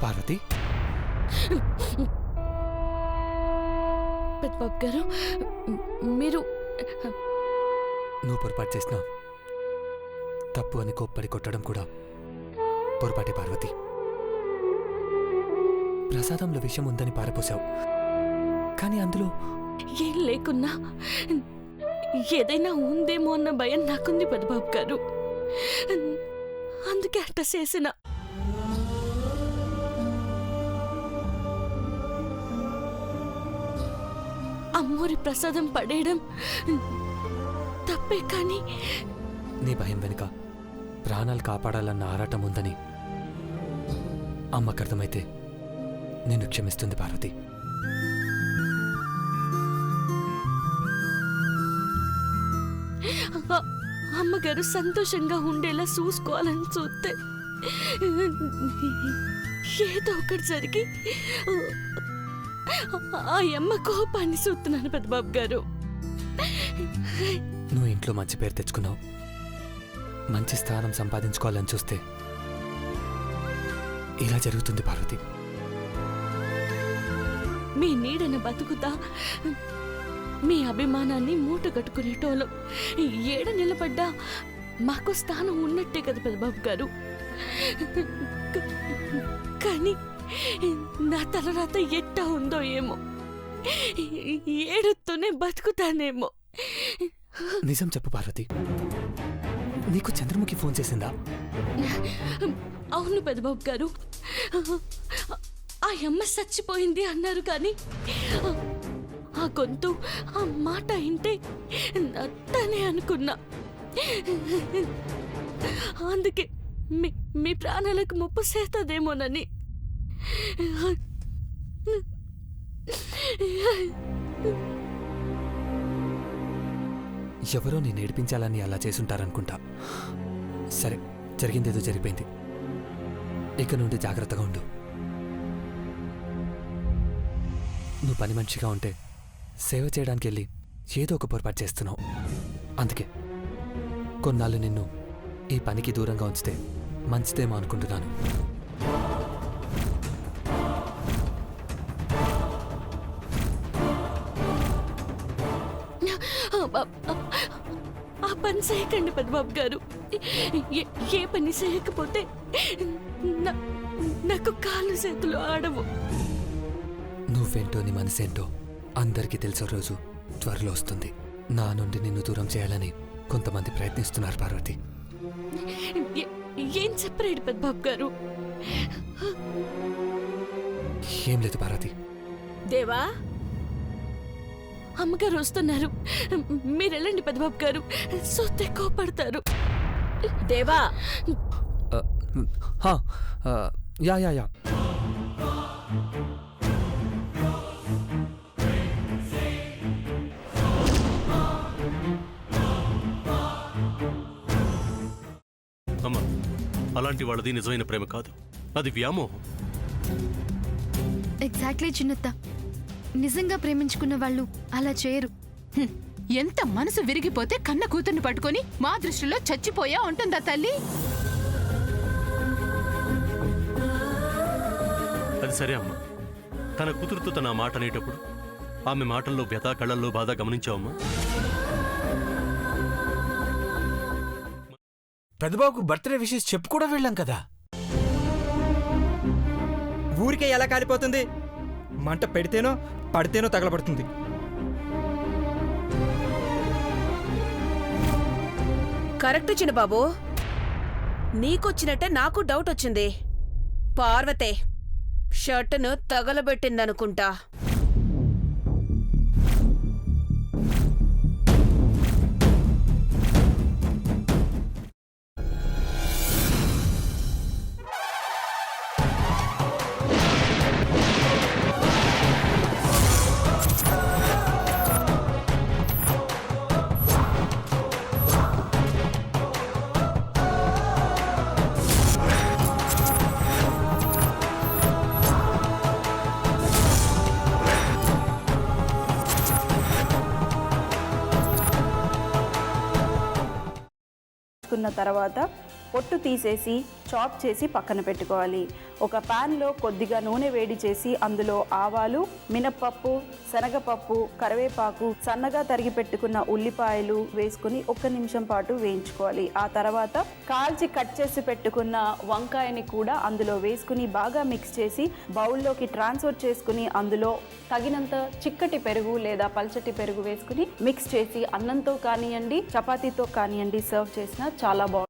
పార్వతి, పెద్దబాబు గారు మీరు నువ్వు పొరపాటు చేసినా తప్పు అని కోప్పడి కొట్టడం కూడా పొరపాటే పార్వతి. ప్రసాదంలో విషయం ఉందని పారపోసావు, కానీ అందులో ఏం లేకున్నా ఏదైనా ఉందేమో అన్న భయం నాకుంది పెద్దబాబు గారు. అందుకే అట్ట చేసిన. అమ్మోరి ప్రసాదం పడేయడం తప్పే, కానీ నీ భయం వెనుక ప్రాణాలు కాపాడాలన్న ఆరాటం ఉందని అమ్మకు అర్థమైతే నిన్ను క్షమిస్తుంది పార్వతి. అమ్మగారు సంతోషంగా ఉండేలా చూసుకోవాలని చూస్తే ఏదో ఒకటి జరిగి ఆ అమ్మ కోపాన్ని చూస్తున్నాను పెద్దబాబు గారు. నువ్వు ఇంట్లో మంచి పేరు తెచ్చుకున్నావు, మంచి స్థానం సంపాదించుకోవాలని చూస్తే ఇలా జరుగుతుంది పార్వతి. మీ నీడన బతుకుతా మీ అభిమానాన్ని మూట కట్టుకునేటోళ్ళం ఏడ నిలబడ్డా మాకు స్థానం ఉన్నట్టే కదా పెద్దబాబు గారు. కానీ నా తలరాత ఎట్టా ఉందో ఏమో, ఏడుతూనే బతుకుతానేమో. నిజం చెప్పు పార్వతి, నీకు చంద్రముఖి ఫోన్ చేసిందా? అవును పెద్దబాబు గారు, ఆ అమ్మ చచ్చిపోయింది అన్నారు, కానీ ఆ గొంతు ఆ మాట వింటే తనే అనుకున్నా. అందుకే మీ ప్రాణాలకు ముప్పు చేస్తుందేమోనని. ఎవరో నేను ఏడిపించాలని అలా చేసుంటారనుకుంటా. సరే, జరిగిందేదో జరిగిపోయింది. ఇక నుండి జాగ్రత్తగా ఉండు. నువ్వు పని మనిషిగా ఉంటే సేవ చేయడానికి వెళ్ళి ఏదో ఒక పొరపాటు చేస్తున్నావు. అందుకే కొన్నాళ్ళు నిన్ను ఈ పనికి దూరంగా ఉంచితే మంచిదేమో అనుకుంటున్నాను. ఆ పని చేయకండి పెద్దబాబు గారు. ఏ పని చేయకపోతే నాకు కాళ్ళు చేతులు ఆడవు. నువ్వేంటో నీ మనసేంటో అందరికీ తెలిసే రోజు త్వరలో వస్తుంది. నా నుండి నిన్ను దూరం చేయాలని కొంతమంది ప్రయత్నిస్తున్నారు పార్వతి. ఏం చెప్పలేడు పెద్దబాబు గారు. ఏం లేదు పార్వతి. దేవా, అమ్మగారు వస్తున్నారు, మీరు వెళ్ళండి పెద్దబాబు గారు, సొత్తే కోపడతారు. దేవా, యా యా యా అమ్మా, అలాంటి వాళ్ళది నిజమైన ప్రేమ కాదు, అది వ్యామోహం. ఎగ్జాక్ట్లీ చిన్నత్త, నిజంగా ప్రేమించుకున్న వాళ్ళు అలా చేయరు. ఎంత మనసు విరిగిపోతే కన్న కూతుర్ని పట్టుకొని మా దృష్టిలో చచ్చిపోయా ఉంటుందా తల్లి? అది సరే అమ్మా, తన కూతురుతో తన మాట అనేటప్పుడు ఆమె మాటల్లో వ్యథ, కళ్ళల్లో బాధ గమనించావమ్మా? పెద్దబాబుకు బర్త్డే విషెస్ చెప్పు కూడా వెళ్ళాం కదా. ఊరికే ఎలా కాలిపోతుంది? మంట పెడితేనో పడితేనో తగలబడుతుంది. కరెక్ట్ చిన్నబాబు, నీకొచ్చినట్టే నాకు డౌట్ వచ్చింది. పార్వతే షర్టును తగలబెట్టిందనుకుంటా. వేయించుకున్న తర్వాత పొట్టు తీసేసి చాప్ చేసి పక్కన పెట్టుకోవాలి. ఒక ప్యాన్లో కొద్దిగా నూనె వేడి చేసి అందులో ఆవాలు, మినప్పప్పు, శనగపప్పు, కరివేపాకు, సన్నగా తరిగి పెట్టుకున్న ఉల్లిపాయలు వేసుకుని 1 నిమిషం పాటు వేయించుకోవాలి. ఆ తర్వాత కాల్చి కట్ చేసి పెట్టుకున్న వంకాయని కూడా అందులో వేసుకుని బాగా మిక్స్ చేసి బౌల్లోకి ట్రాన్స్ఫర్ చేసుకుని అందులో తగినంత చిక్కటి పెరుగు లేదా పల్చటి పెరుగు వేసుకుని మిక్స్ చేసి అన్నంతో కానివ్వండి, చపాతీతో కానివ్వండి సర్వ్ చేసినా చాలా బాగుంటుంది.